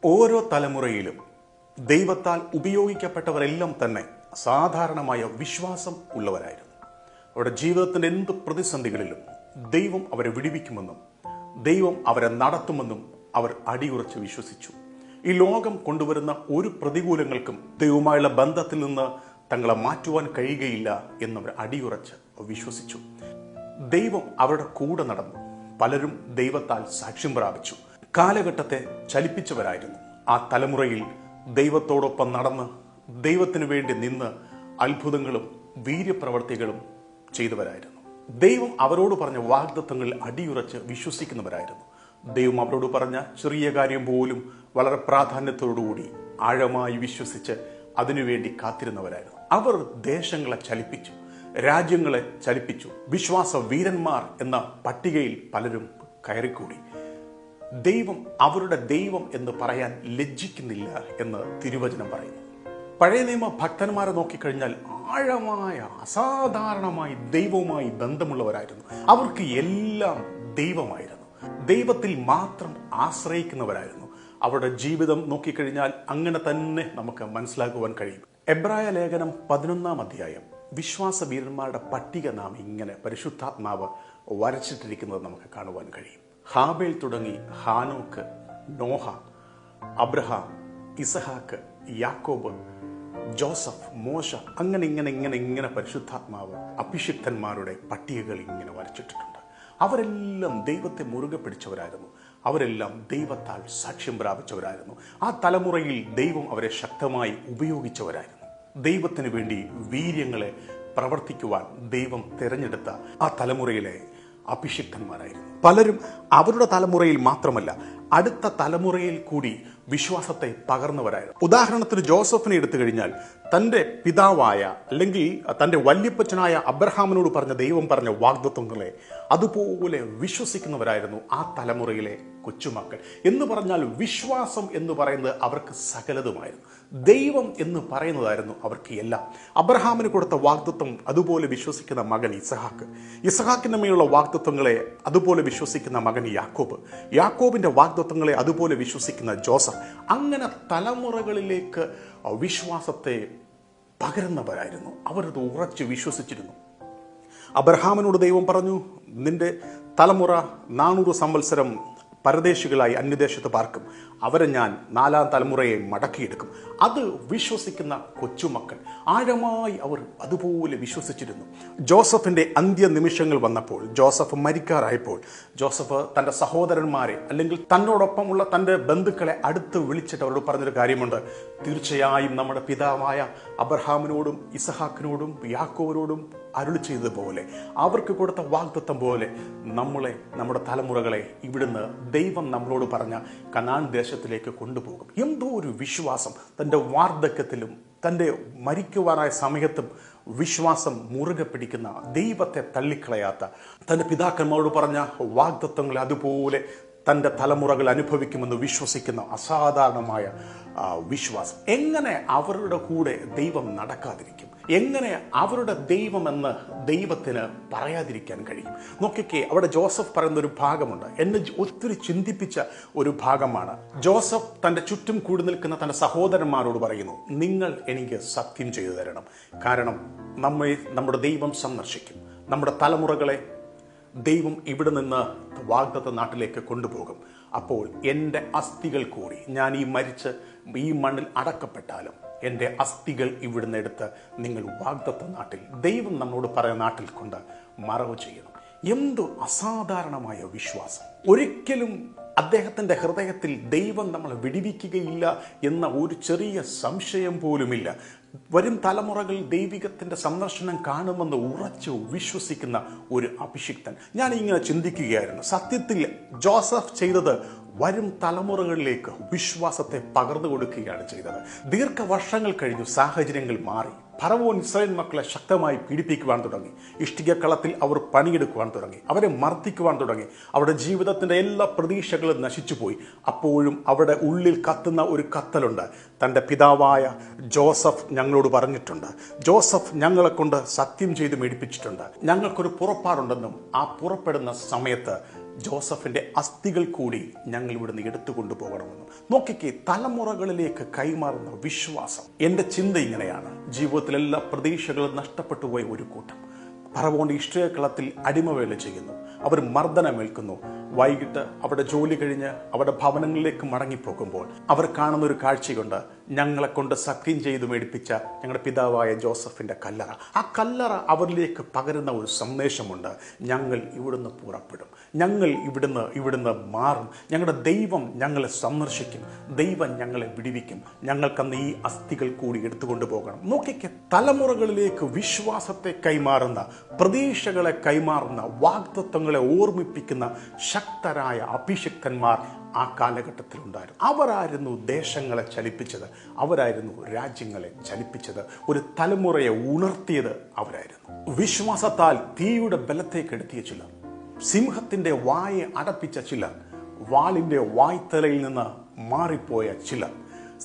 ഓരോ തലമുറയിലും ദൈവത്താൽ ഉപയോഗിക്കപ്പെട്ടവരെല്ലാം തന്നെ സാധാരണമായ വിശ്വാസം ഉള്ളവരായിരുന്നു. അവരുടെ ജീവിതത്തിൻ്റെ എന്ത് പ്രതിസന്ധികളിലും ദൈവം അവരെ വിടുവിക്കുമെന്നും ദൈവം അവരെ നടത്തുമെന്നും അവർ അടിയുറച്ച് വിശ്വസിച്ചു. ഈ ലോകം കൊണ്ടുവരുന്ന ഒരു പ്രതികൂലങ്ങൾക്കും ദൈവവുമായുള്ള ബന്ധത്തിൽ നിന്ന് തങ്ങളെ മാറ്റുവാൻ കഴിയുകയില്ല എന്നവർ അടിയുറച്ച് വിശ്വസിച്ചു. ദൈവം അവരുടെ കൂടെ നടന്നു. പലരും ദൈവത്താൽ സാക്ഷ്യം പ്രാപിച്ചു. കാലഘട്ടത്തെ ചലിപ്പിച്ചവരായിരുന്നു. ആ തലമുറയിൽ ദൈവത്തോടൊപ്പം നടന്ന് ദൈവത്തിനു വേണ്ടി നിന്ന് അത്ഭുതങ്ങളും വീര്യപ്രവർത്തികളും ചെയ്തവരായിരുന്നു. ദൈവം അവരോട് പറഞ്ഞ വാഗ്ദത്തങ്ങളിൽ അടിയുറച്ച് വിശ്വസിക്കുന്നവരായിരുന്നു. ദൈവം അവരോട് പറഞ്ഞ ചെറിയ കാര്യം പോലും വളരെ പ്രാധാന്യത്തോടുകൂടി ആഴമായി വിശ്വസിച്ച് അതിനുവേണ്ടി കാത്തിരുന്നവരായിരുന്നു. അവർ ദേശങ്ങളെ ചലിപ്പിച്ചു, രാജ്യങ്ങളെ ചലിപ്പിച്ചു. വിശ്വാസ വീരന്മാർ എന്ന പട്ടികയിൽ പലരും കയറിക്കൂടി. ദൈവം അവരുടെ ദൈവം എന്ന് പറയാൻ ലജ്ജിക്കുന്നില്ല എന്ന് തിരുവചനം പറയുന്നു. പഴയ നിയമ ഭക്തന്മാരെ നോക്കിക്കഴിഞ്ഞാൽ ആഴമായ അസാധാരണമായി ദൈവവുമായി ബന്ധമുള്ളവരായിരുന്നു. അവർക്ക് എല്ലാം ദൈവമായിരുന്നു. ദൈവത്തിൽ മാത്രം ആശ്രയിക്കുന്നവരായിരുന്നു. അവരുടെ ജീവിതം നോക്കിക്കഴിഞ്ഞാൽ അങ്ങനെ തന്നെ നമുക്ക് മനസ്സിലാക്കുവാൻ കഴിയും. എബ്രായ ലേഖനം 11-ാം അധ്യായം വിശ്വാസ വീരന്മാരുടെ പട്ടിക നാം ഇങ്ങനെ പരിശുദ്ധാത്മാവ് വരച്ചിട്ടിരിക്കുന്നത് നമുക്ക് കാണുവാൻ കഴിയും. ഹാബേൽ തുടങ്ങി ഹാനോക്ക്, നോഹ, അബ്രഹാം, ഇസഹാക്ക്, യാക്കോബ്, ജോസഫ്, മോശ, ഇങ്ങനെ പരിശുദ്ധാത്മാവ് അഭിഷിക്തന്മാരുടെ പട്ടികകൾ ഇങ്ങനെ വരച്ചിട്ടിട്ടുണ്ട്. അവരെല്ലാം ദൈവത്തെ മുറുകെ പിടിച്ചവരായിരുന്നു. അവരെല്ലാം ദൈവത്താൽ സാക്ഷ്യം പ്രാപിച്ചവരായിരുന്നു. ആ തലമുറയിൽ ദൈവം അവരെ ശക്തമായി ഉപയോഗിച്ചവരായിരുന്നു. ദൈവത്തിന് വേണ്ടി വീര്യങ്ങളെ പ്രവർത്തിക്കുവാൻ ദൈവം തിരഞ്ഞെടുത്ത ആ തലമുറയിലെ അഭിഷിക്തന്മാരായിരുന്നു. പലരും അവരുടെ തലമുറയിൽ മാത്രമല്ല അടുത്ത തലമുറയിൽ കൂടി വിശ്വാസത്തെ പകർന്നവരായിരുന്നു. ഉദാഹരണത്തിന് ജോസഫിനെ എടുത്തു കഴിഞ്ഞാൽ തൻ്റെ പിതാവായ അല്ലെങ്കിൽ തൻ്റെ വല്യപ്പച്ചനായ അബ്രഹാമിനോട് ദൈവം പറഞ്ഞ വാഗ്ദത്തങ്ങളെ അതുപോലെ വിശ്വസിക്കുന്നവരായിരുന്നു ആ തലമുറയിലെ കൊച്ചുമക്കൾ. എന്ന് പറഞ്ഞാൽ വിശ്വാസം എന്ന് പറയുന്നത് അവർക്ക് സകലതുമായിരുന്നു. ദൈവം എന്ന് പറയുന്നതായിരുന്നു അവർക്ക് എല്ലാം. അബ്രഹാമിന് കൊടുത്ത വാഗ്ദത്തം അതുപോലെ വിശ്വസിക്കുന്ന മകൻ ഇസഹാക്ക്, ഇസഹാക്കിന്റെ മേലുള്ള വാഗ്ദത്തങ്ങളെ അതുപോലെ വിശ്വസിക്കുന്ന മകൻ യാക്കോബ്, യാക്കോബിന്റെ വാഗ്ദത്തങ്ങളെ അതുപോലെ വിശ്വസിക്കുന്ന ജോസഫ്. അങ്ങനെ തലമുറകളിലേക്ക് വിശ്വാസത്തെ പകരുന്നവരായിരുന്നു. അവരത് ഉറച്ച് വിശ്വസിച്ചിരുന്നു. അബ്രഹാമിനോട് ദൈവം പറഞ്ഞു, നിന്റെ തലമുറ 400 സംവത്സരം പരദേശികളായി അന്യദേശത്ത് പാർക്കും, അവരെ ഞാൻ 4-ാം തലമുറയെ മടക്കിയെടുക്കും. അത് വിശ്വസിക്കുന്ന കൊച്ചുമക്കൾ ആഴമായി അവർ അതുപോലെ വിശ്വസിച്ചിരുന്നു. ജോസഫിന്റെ അന്ത്യ നിമിഷങ്ങൾ വന്നപ്പോൾ, ജോസഫ് മരിക്കാറായപ്പോൾ, ജോസഫ് തൻ്റെ സഹോദരന്മാരെ അല്ലെങ്കിൽ തന്നോടൊപ്പമുള്ള തൻ്റെ ബന്ധുക്കളെ അടുത്ത് വിളിച്ചിട്ട് അവരോട് പറഞ്ഞൊരു കാര്യമുണ്ട്. തീർച്ചയായും നമ്മുടെ പിതാവായ അബ്രഹാമിനോടും ഇസഹാക്കിനോടും യാക്കോബിനോടും അരുളി ചെയ്തതുപോലെ, അവർക്ക് കൊടുത്ത വാഗ്ദത്തം പോലെ നമ്മുടെ തലമുറകളെ ഇവിടുന്ന് ദൈവം നമ്മളോട് പറഞ്ഞ കനാൻ ദേശത്തിലേക്ക് കൊണ്ടുപോകും. എന്തോ ഒരു വിശ്വാസം. തൻ്റെ വാർദ്ധക്യത്തിലും തൻ്റെ മരിക്കുവാനായ സമയത്തും വിശ്വാസം മുറുകെ പിടിക്കുന്ന, ദൈവത്തെ തള്ളിക്കളയാത്ത, തൻ്റെ പിതാക്കന്മാരോട് പറഞ്ഞ വാഗ്ദത്തങ്ങൾ അതുപോലെ തൻ്റെ തലമുറകൾ അനുഭവിക്കുമെന്ന് വിശ്വസിക്കുന്ന അസാധാരണമായ വിശ്വാസം. എങ്ങനെ അവരുടെ കൂടെ ദൈവം നടക്കാതിരിക്കും? എങ്ങനെ അവരുടെ ദൈവമെന്ന് ദൈവത്തിന് പറയാതിരിക്കാൻ കഴിയും? നോക്കിക്കേ, അവിടെ ജോസഫ് പറയുന്ന ഒരു ഭാഗമുണ്ട്, എന്നെ ഒത്തിരി ചിന്തിപ്പിച്ച ഒരു ഭാഗമാണ്. ജോസഫ് തൻ്റെ ചുറ്റും കൂടി നിൽക്കുന്ന തൻ്റെ സഹോദരന്മാരോട് പറയുന്നു, നിങ്ങൾ എനിക്ക് സത്യം ചെയ്തു തരണം. കാരണം നമ്മുടെ ദൈവം സന്ദർശിക്കും. നമ്മുടെ തലമുറകളെ ദൈവം ഇവിടെ നിന്ന് വാഗ്ദത്ത നാട്ടിലേക്ക് കൊണ്ടുപോകും. അപ്പോൾ എൻ്റെ അസ്ഥികൾ കൂടി, ഞാൻ മരിച്ച് ഈ മണ്ണിൽ അടക്കപ്പെട്ടാലും എൻ്റെ അസ്ഥികൾ ഇവിടുന്ന് എടുത്ത് നിങ്ങൾ വാഗ്ദത്ത നാട്ടിൽ, ദൈവം നമ്മളോട് പറയുന്ന നാട്ടിൽ കൊണ്ട് മറവ് ചെയ്യണം. എന്തു അസാധാരണമായ വിശ്വാസം! ഒരിക്കലും അദ്ദേഹത്തിൻ്റെ ഹൃദയത്തിൽ ദൈവം നമ്മളെ വിടിവിക്കുകയില്ല എന്ന ഒരു ചെറിയ സംശയം പോലുമില്ല. വരും തലമുറകൾ ദൈവികത്തിൻ്റെ സന്ദർശനം കാണുമെന്ന് ഉറച്ചു വിശ്വസിക്കുന്ന ഒരു അഭിഷിക്തൻ. ഞാൻ ഇങ്ങനെ ചിന്തിക്കുകയായിരുന്നു, സത്യത്തിൽ ജോസഫ് ചെയ്തത് വരും തലമുറകളിലേക്ക് വിശ്വാസത്തെ പകർന്നു കൊടുക്കുകയാണ് ചെയ്തത്. ദീർഘവർഷങ്ങൾ കഴിഞ്ഞു, സാഹചര്യങ്ങൾ മാറി. ഫറവോൻ ഇസ്രായേൽ മക്കളെ ശക്തമായി പീഡിപ്പിക്കുവാൻ തുടങ്ങി. ഇഷ്ടികക്കളത്തിൽ അവർ പണിയെടുക്കുവാൻ തുടങ്ങി. അവരെ മർദ്ദിക്കുവാൻ തുടങ്ങി. അവരുടെ ജീവിതത്തിൻ്റെ എല്ലാ പ്രതീക്ഷകളും നശിച്ചുപോയി. അപ്പോഴും അവിടെ ഉള്ളിൽ കത്തുന്ന ഒരു കത്തലുണ്ട്. തൻ്റെ പിതാവായ ജോസഫ് ഞങ്ങളോട് പറഞ്ഞിട്ടുണ്ട്, ജോസഫ് ഞങ്ങളെ കൊണ്ട് സത്യം ചെയ്ത് മേടിപ്പിച്ചിട്ടുണ്ട്, ഞങ്ങൾക്കൊരു പുറപ്പാടുണ്ടെന്നും ആ പുറപ്പെടുന്ന സമയത്ത് ജോസഫിന്റെ അസ്ഥികൾ കൂടി ഞങ്ങൾ ഇവിടുന്ന് എടുത്തുകൊണ്ടു പോകണമെന്നും. നോക്കിക്കേ, തലമുറകളിലേക്ക് കൈമാറുന്ന വിശ്വാസം. എൻ്റെ ചിന്ത ഇങ്ങനെയാണ്: ജീവിതത്തിലെല്ലാ പ്രതീക്ഷകളും നഷ്ടപ്പെട്ടു പോയ ഒരു കൂട്ടം പറവോണ്ട് ഇഷ്ടകളത്തിൽ അടിമവേല ചെയ്യുന്നു. അവർ മർദ്ദനമേൽക്കുന്നു. വൈകിട്ട് അവരുടെ ജോലി കഴിഞ്ഞ് അവരുടെ ഭവനങ്ങളിലേക്ക് മടങ്ങിപ്പോകുമ്പോൾ അവർ കാണുന്ന ഒരു കാഴ്ചയുണ്ട്. ഞങ്ങളെ കൊണ്ട് സത്യം ചെയ്തു മേടിപ്പിച്ച ഞങ്ങളുടെ പിതാവായ ജോസഫിന്റെ കല്ലറ. ആ കല്ലറ അവരിലേക്ക് പകരുന്ന ഒരു സന്ദേശമുണ്ട്: ഞങ്ങൾ ഇവിടുന്ന് പുറപ്പെടും, ഞങ്ങൾ ഇവിടുന്ന് മാറും, ഞങ്ങളുടെ ദൈവം ഞങ്ങളെ സന്ദർശിക്കും, ദൈവം ഞങ്ങളെ വിടിവിക്കും, ഞങ്ങൾക്കന്ന് ഈ അസ്ഥികൾ കൂടി എടുത്തുകൊണ്ടു പോകണം. നോക്കിക്ക്, തലമുറകളിലേക്ക് വിശ്വാസത്തെ കൈമാറുന്ന, പ്രതീക്ഷകളെ കൈമാറുന്ന, വാഗ്ദത്തങ്ങളെ ഓർമ്മിപ്പിക്കുന്ന ശക്തരായ അഭിഷിക്തന്മാർ ആ കാലഘട്ടത്തിൽ ഉണ്ടായിരുന്നു. അവരായിരുന്നു ദേശങ്ങളെ ചലിപ്പിച്ചത്, അവരായിരുന്നു രാജ്യങ്ങളെ ചലിപ്പിച്ചത്, ഒരു തലമുറയെ ഉണർത്തിയത് അവരായിരുന്നു. വിശ്വാസത്താൽ തീയുടെ ബലത്തേക്കെടുത്തിയ ചിലർ, സിംഹത്തിന്റെ വായെ അടപ്പിച്ച ചിലർ, വാളിന്റെ വായ്ത്തലയിൽ നിന്ന് മാറിപ്പോയ ചിലർ,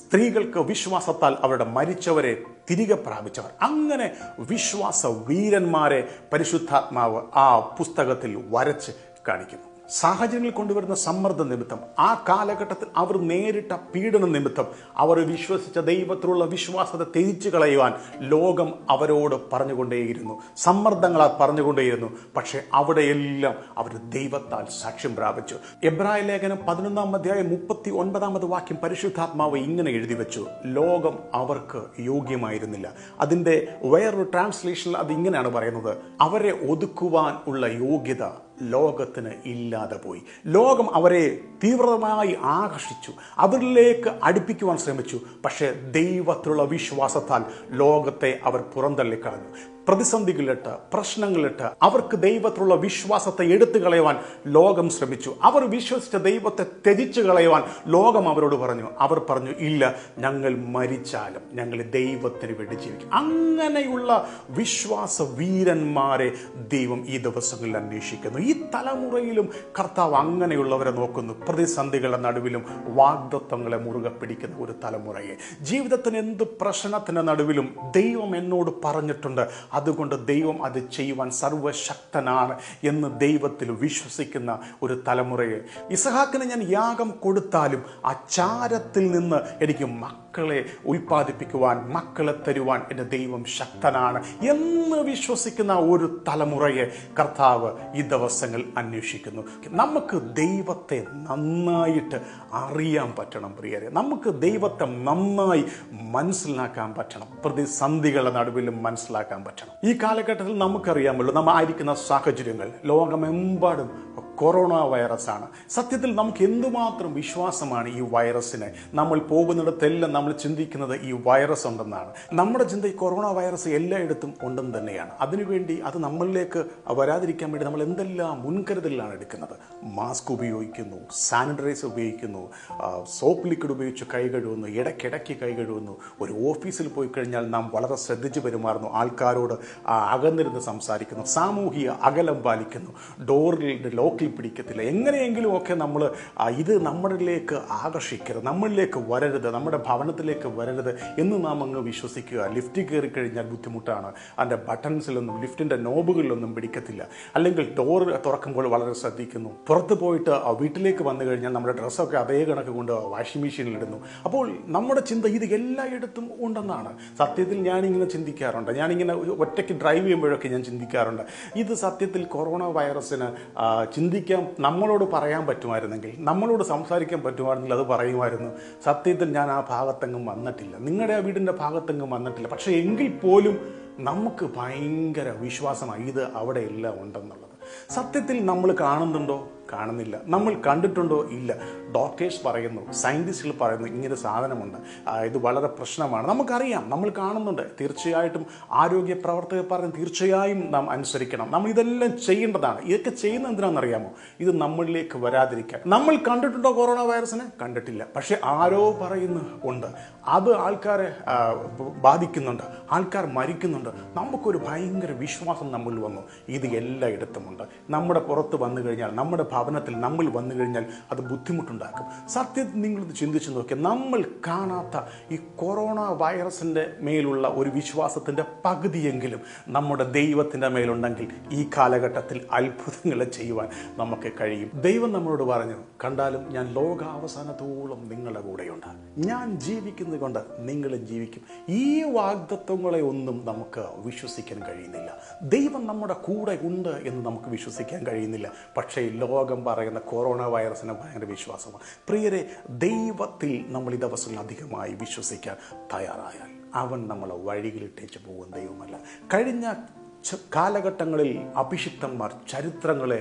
സ്ത്രീകൾക്ക് വിശ്വാസത്താൽ അവരുടെ മരിച്ചവരെ തിരികെ പ്രാപിച്ചവർ. അങ്ങനെ വിശ്വാസ വീരന്മാരെ പരിശുദ്ധാത്മാവ് ആ പുസ്തകത്തിൽ വരച്ച് കാണിക്കുന്നു. സാഹചര്യങ്ങൾ കൊണ്ടുവരുന്ന സമ്മർദ്ദ നിമിത്തം, ആ കാലഘട്ടത്തിൽ അവർ നേരിട്ട പീഡന നിമിത്തം അവർ വിശ്വസിച്ച ദൈവത്തിലുള്ള വിശ്വാസത്തെ ത്യജിച്ചു കളയുവാൻ ലോകം അവരോട് പറഞ്ഞുകൊണ്ടേയിരുന്നു, സമ്മർദ്ദങ്ങളാൽ പറഞ്ഞുകൊണ്ടേയിരുന്നു. പക്ഷെ അവിടെയെല്ലാം അവർ ദൈവത്താൽ സാക്ഷ്യം പ്രാപിച്ചു. എബ്രായ ലേഖനം 11-ാം അധ്യായം 39-ാമത് വാക്യം പരിശുദ്ധാത്മാവ് ഇങ്ങനെ എഴുതി വെച്ചു: ലോകം അവർക്ക് യോഗ്യമായിരുന്നില്ല. അതിൻ്റെ വേറൊരു ട്രാൻസ്ലേഷനിൽ അത് ഇങ്ങനെയാണ് പറയുന്നത്: അവരെ ഒതുക്കുവാൻ ഉള്ള യോഗ്യത ലോകത്തിന് ഇല്ലാതെ പോയി. ലോകം അവരെ തീവ്രമായി ആകർഷിച്ചു, അവരിലേക്ക് അടുപ്പിക്കുവാൻ ശ്രമിച്ചു. പക്ഷേ ദൈവത്തിലുള്ള വിശ്വാസത്താൽ ലോകത്തെ അവർ പുറന്തള്ളിക്കളഞ്ഞു. പ്രതിസന്ധികളിട്ട്, പ്രശ്നങ്ങളിട്ട് അവർക്ക് ദൈവത്തിലുള്ള വിശ്വാസത്തെ എടുത്തു കളയുവാൻ ലോകം ശ്രമിച്ചു. അവർ വിശ്വസിച്ച ദൈവത്തെ ത്യജിച്ചു കളയുവാൻ ലോകം അവരോട് പറഞ്ഞു. അവർ പറഞ്ഞു, ഇല്ല, ഞങ്ങൾ മരിച്ചാലും ഞങ്ങൾ ദൈവത്തിന് വേണ്ടി ജീവിക്കും. അങ്ങനെയുള്ള വിശ്വാസ വീരന്മാരെ ദൈവം ഈ ദിവസങ്ങളിൽ അന്വേഷിക്കുന്നു. ഈ തലമുറയിലും കർത്താവ് അങ്ങനെയുള്ളവരെ നോക്കുന്നു. പ്രതിസന്ധികളുടെ നടുവിലും വാഗ്ദത്തങ്ങളെ മുറുകെ പിടിക്കുന്ന ഒരു തലമുറയെ. ജീവിതത്തിന് എന്ത് പ്രശ്നത്തിന്റെ നടുവിലും ദൈവം എന്നോട് പറഞ്ഞിട്ടുണ്ട്, അതുകൊണ്ട് ദൈവം അത് ചെയ്യുവാൻ സർവശക്തനാണ് എന്ന് ദൈവത്തിൽ വിശ്വസിക്കുന്ന ഒരു തലമുറയെ. ഇസഹാക്കിന് ഞാൻ യാഗം കൊടുത്താലും ആ ചാരത്തിൽ നിന്ന് എനിക്ക് മക്കളെ ഉൽപ്പാദിപ്പിക്കുവാൻ, മക്കളെ തരുവാൻ എൻ്റെ ദൈവം ശക്തനാണ് എന്ന് വിശ്വസിക്കുന്ന ഒരു തലമുറയെ കർത്താവ് ഈ ദിവസങ്ങൾ അന്വേഷിക്കുന്നു. നമുക്ക് ദൈവത്തെ നന്നായിട്ട് അറിയാൻ പറ്റണം പ്രിയരെ. നമുക്ക് ദൈവത്തെ നന്നായി മനസ്സിലാക്കാൻ പറ്റണം. പ്രതിസന്ധികളുടെ നടുവിലും മനസ്സിലാക്കാൻ പറ്റണം. ഈ കാലഘട്ടത്തിൽ നമുക്കറിയാമല്ലോ, നമ്മൾ ആയിരിക്കുന്ന സാഹചര്യങ്ങൾ, ലോകമെമ്പാടും കൊറോണ വൈറസാണ്. സത്യത്തിൽ നമുക്ക് എന്തുമാത്രം വിശ്വാസമാണ് ഈ വൈറസിനെ. നമ്മൾ പോകുന്നിടത്തെല്ലാം നമ്മൾ ചിന്തിക്കുന്നത് ഈ വൈറസ് ഉണ്ടെന്നാണ്. നമ്മുടെ ചിന്ത ഈ കൊറോണ വൈറസ് എല്ലായിടത്തും ഉണ്ടെന്ന് തന്നെയാണ്. അതിനുവേണ്ടി അത് നമ്മളിലേക്ക് വരാതിരിക്കാൻ വേണ്ടി നമ്മൾ എന്തെല്ലാം മുൻകരുതലാണ് എടുക്കുന്നത്. മാസ്ക് ഉപയോഗിക്കുന്നു, സാനിറ്റൈസർ ഉപയോഗിക്കുന്നു, സോപ്പ് ലിക്വിഡ് ഉപയോഗിച്ച് കൈ കഴുകുന്നു, ഇടയ്ക്കിടയ്ക്ക് കൈ കഴുകുന്നു. ഒരു ഓഫീസിൽ പോയി കഴിഞ്ഞാൽ നാം വളരെ ശ്രദ്ധിച്ച് പെരുമാറുന്നു, ആൾക്കാരോട് അകന്നിരുന്ന് സംസാരിക്കുന്നു, സാമൂഹിക അകലം പാലിക്കുന്നു, ഡോറിൽ ലോക്കിൽ പിടിക്കത്തില്ല. എങ്ങനെയെങ്കിലും ഒക്കെ നമ്മൾ ഇത് നമ്മളിലേക്ക് ആകർഷിക്കരുത്, നമ്മളിലേക്ക് വരരുത്, നമ്മുടെ ഭവനത്തിലേക്ക് വരരുത് എന്ന് നാം അങ്ങ് വിശ്വസിക്കുക. ലിഫ്റ്റ് കയറി കഴിഞ്ഞാൽ ബുദ്ധിമുട്ടാണ്, അതിൻ്റെ ബട്ടൺസിലൊന്നും ലിഫ്റ്റിൻ്റെ നോബുകളിലൊന്നും പിടിക്കത്തില്ല. അല്ലെങ്കിൽ ഡോർ തുറക്കുമ്പോൾ വളരെ ശ്രദ്ധിക്കുന്നു. പുറത്ത് പോയിട്ട് വീട്ടിലേക്ക് വന്നു കഴിഞ്ഞാൽ നമ്മുടെ ഡ്രസ്സൊക്കെ അതേ കണക്ക് കൊണ്ട് വാഷിംഗ് മെഷീനിൽ ഇടുന്നു. അപ്പോൾ നമ്മുടെ ചിന്ത ഇത് എല്ലായിടത്തും ഉണ്ടെന്നാണ്. സത്യത്തിൽ ഞാനിങ്ങനെ ചിന്തിക്കാറുണ്ട്, ഞാനിങ്ങനെ ഒറ്റയ്ക്ക് ഡ്രൈവ് ചെയ്യുമ്പോഴൊക്കെ ഞാൻ ചിന്തിക്കാറുണ്ട്, ഇത് സത്യത്തിൽ കൊറോണ വൈറസിന് ചിന്തിക്കാൻ നമ്മളോട് പറയാൻ പറ്റുമായിരുന്നെങ്കിൽ, നമ്മളോട് സംസാരിക്കാൻ പറ്റുമായിരുന്നെങ്കിൽ അത് പറയുമായിരുന്നു. സത്യത്തിൽ ഞാൻ ആ ഭാഗത്തെങ്ങും വന്നിട്ടില്ല, നിങ്ങളുടെ ആ വീടിൻ്റെ ഭാഗത്തെങ്ങും വന്നിട്ടില്ല. പക്ഷേ എങ്കിൽ പോലും നമുക്ക് ഭയങ്കര വിശ്വാസമായി ഇത് അവിടെ എല്ലാം ഉണ്ടെന്നുള്ളത്. സത്യത്തിൽ നമ്മൾ കാണുന്നുണ്ടോ? കാണുന്നില്ല. നമ്മൾ കണ്ടിട്ടുണ്ടോ? ഇല്ല. ഡോക്ടേഴ്സ് പറയുന്നു, സയൻറ്റിസ്റ്റുകൾ പറയുന്നു, ഇങ്ങനെ സാധനമുണ്ട്, ഇത് വളരെ പ്രശ്നമാണ്. നമുക്കറിയാം, നമ്മൾ കാണുന്നുണ്ട്. തീർച്ചയായിട്ടും ആരോഗ്യ പ്രവർത്തകർ പറയുന്നത് തീർച്ചയായും നാം അനുസരിക്കണം. നമ്മൾ ഇതെല്ലാം ചെയ്യേണ്ടതാണ്. ഇതൊക്കെ ചെയ്യുന്നത് എന്തിനാണെന്നറിയാമോ? ഇത് നമ്മളിലേക്ക് വരാതിരിക്കാൻ. നമ്മൾ കണ്ടിട്ടുണ്ടോ കൊറോണ വൈറസിനെ? കണ്ടിട്ടില്ല. പക്ഷെ ആരോ പറയുന്നു ഉണ്ട്, അത് ആൾക്കാരെ ബാധിക്കുന്നുണ്ട്, ആൾക്കാർ മരിക്കുന്നുണ്ട്. നമുക്കൊരു ഭയങ്കര വിശ്വാസം നമ്മളിൽ വന്നു, ഇത് എല്ലായിടത്തുമുണ്ട്. നമ്മുടെ പുറത്ത് വന്നു കഴിഞ്ഞാൽ, നമ്മുടെ ഭവനത്തിൽ നമ്മൾ വന്നു കഴിഞ്ഞാൽ അത് ബുദ്ധിമുട്ടുണ്ടാക്കും. സത്യത്തിൽ നിങ്ങളിത് ചിന്തിച്ചു നോക്കിയാൽ നമ്മൾ കാണാത്ത ഈ കൊറോണ വൈറസിൻ്റെ മേലുള്ള ഒരു വിശ്വാസത്തിൻ്റെ പകുതിയെങ്കിലും നമ്മുടെ ദൈവത്തിൻ്റെ മേലുണ്ടെങ്കിൽ ഈ കാലഘട്ടത്തിൽ അത്ഭുതങ്ങളെ ചെയ്യുവാൻ നമുക്ക് കഴിയും. ദൈവം നമ്മളോട് പറഞ്ഞു, കണ്ടാലും ഞാൻ ലോകാവസാനത്തോളം നിങ്ങളുടെ കൂടെയുണ്ട്, ഞാൻ ജീവിക്കുന്നത് കൊണ്ട് നിങ്ങളും ജീവിക്കും. ഈ വാഗ്ദത്വങ്ങളെ ഒന്നും നമുക്ക് വിശ്വസിക്കാൻ കഴിയുന്നില്ല. ദൈവം നമ്മുടെ കൂടെ ഉണ്ട് എന്ന് നമുക്ക് വിശ്വസിക്കാൻ കഴിയുന്നില്ല. പക്ഷേ ലോകം പറയുന്ന കൊറോണ വൈറസിന് ഭയങ്കര വിശ്വാസമാണ്. പ്രിയരെ, ദൈവത്തിൽ നമ്മൾ ഈ ദിവസങ്ങൾ അധികമായി വിശ്വസിക്കാൻ തയ്യാറായാൽ അവൻ നമ്മളെ വഴികളിട്ടേച്ച് പോകുന്ന ദൈവമല്ല. കഴിഞ്ഞ കാലഘട്ടങ്ങളിൽ അഭിഷിക്തന്മാർ ചരിത്രങ്ങളെ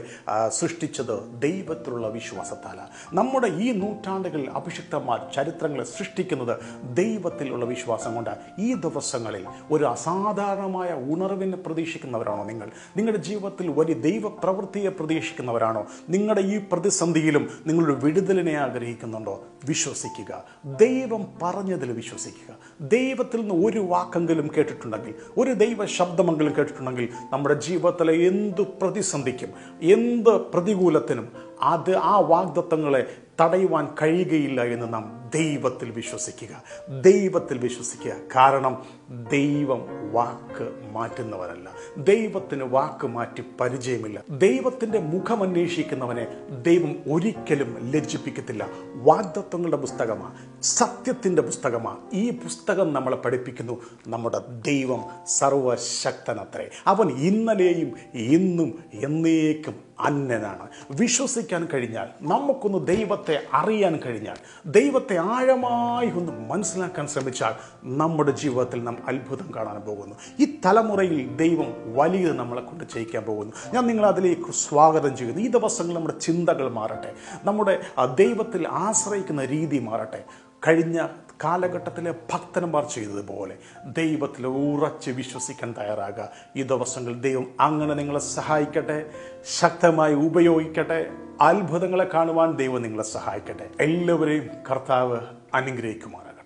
സൃഷ്ടിച്ചത് ദൈവത്തിലുള്ള വിശ്വാസത്താലാണ്. നമ്മുടെ ഈ നൂറ്റാണ്ടുകളിൽ അഭിഷിക്തന്മാർ ചരിത്രങ്ങളെ സൃഷ്ടിക്കുന്നത് ദൈവത്തിലുള്ള വിശ്വാസം കൊണ്ടാണ്. ഈ ദിവസങ്ങളിൽ ഒരു അസാധാരണമായ ഉണർവിനെ പ്രതീക്ഷിക്കുന്നവരാണോ നിങ്ങൾ? നിങ്ങളുടെ ജീവിതത്തിൽ വലിയ ദൈവപ്രവൃത്തിയെ പ്രതീക്ഷിക്കുന്നവരാണോ? നിങ്ങളുടെ ഈ പ്രതിസന്ധിയിലും നിങ്ങളൊരു വിടുതലിനെ ആഗ്രഹിക്കുന്നുണ്ടോ? വിശ്വസിക്കുക, ദൈവം പറഞ്ഞതിൽ വിശ്വസിക്കുക. ദൈവത്തിൽ നിന്ന് ഒരു വാക്കെങ്കിലും കേട്ടിട്ടുണ്ടെങ്കിൽ, ഒരു ദൈവ ശബ്ദമെങ്കിലും കേട്ടിട്ടുണ്ടെങ്കിൽ നമ്മുടെ ജീവിതത്തിലെ എന്ത് പ്രതിസന്ധിക്കും, എന്ത് പ്രതികൂലത്തിനും ആ വാഗ്ദത്തങ്ങളെ തടയുവാൻ കഴിയുകയില്ല എന്ന് നാം ദൈവത്തിൽ വിശ്വസിക്കുക. ദൈവത്തിൽ വിശ്വസിക്കുക. കാരണം ദൈവം വാക്ക് മാറ്റുന്നവരല്ല. ദൈവത്തിന് വാക്ക് മാറ്റി പരിചയമില്ല. ദൈവത്തിൻ്റെ മുഖം അന്വേഷിക്കുന്നവനെ ദൈവം ഒരിക്കലും ലജ്ജിപ്പിക്കത്തില്ല. വാഗ്ദത്തങ്ങളുടെ പുസ്തകമാണ്, സത്യത്തിൻ്റെ പുസ്തകമാണ്. ഈ പുസ്തകം നമ്മളെ പഠിപ്പിക്കുന്നു നമ്മുടെ ദൈവം സർവശക്തനത്രേ. അവൻ ഇന്നലെയും ഇന്നും എന്നേക്കും അന്യനാണ്. വിശ്വസിക്കാൻ കഴിഞ്ഞാൽ, നമുക്കൊന്ന് ദൈവത്തെ അറിയാൻ കഴിഞ്ഞാൽ, ദൈവത്തെ ആഴമായി ഒന്ന് മനസ്സിലാക്കാൻ ശ്രമിച്ചാൽ നമ്മുടെ ജീവിതത്തിൽ നാം അത്ഭുതം കാണാൻ പോകുന്നു. ഈ തലമുറയിൽ ദൈവം വലിയത് നമ്മളെ കൊണ്ട് ചെയ്യിക്കാൻ പോകുന്നു. ഞാൻ നിങ്ങളെ അതിലേക്ക് സ്വാഗതം ചെയ്യുന്നു. ഈ ദിവസങ്ങളിൽ നമ്മുടെ ചിന്തകൾ മാറട്ടെ, നമ്മുടെ ദൈവത്തിൽ ആശ്രയിക്കുന്ന രീതി മാറട്ടെ. കഴിഞ്ഞ കാലഘട്ടത്തിലെ ഭക്തന്മാർ ചെയ്തതുപോലെ ദൈവത്തിൽ ഉറച്ച് വിശ്വസിക്കാൻ തയ്യാറാകുക. ഈ ദിവസങ്ങളിൽ ദൈവം അങ്ങനെ നിങ്ങളെ സഹായിക്കട്ടെ, ശക്തമായി ഉപയോഗിക്കട്ടെ. അത്ഭുതങ്ങളെ കാണുവാൻ ദൈവം നിങ്ങളെ സഹായിക്കട്ടെ. എല്ലാവരെയും കർത്താവ് അനുഗ്രഹിക്കുമാറാകട്ടെ.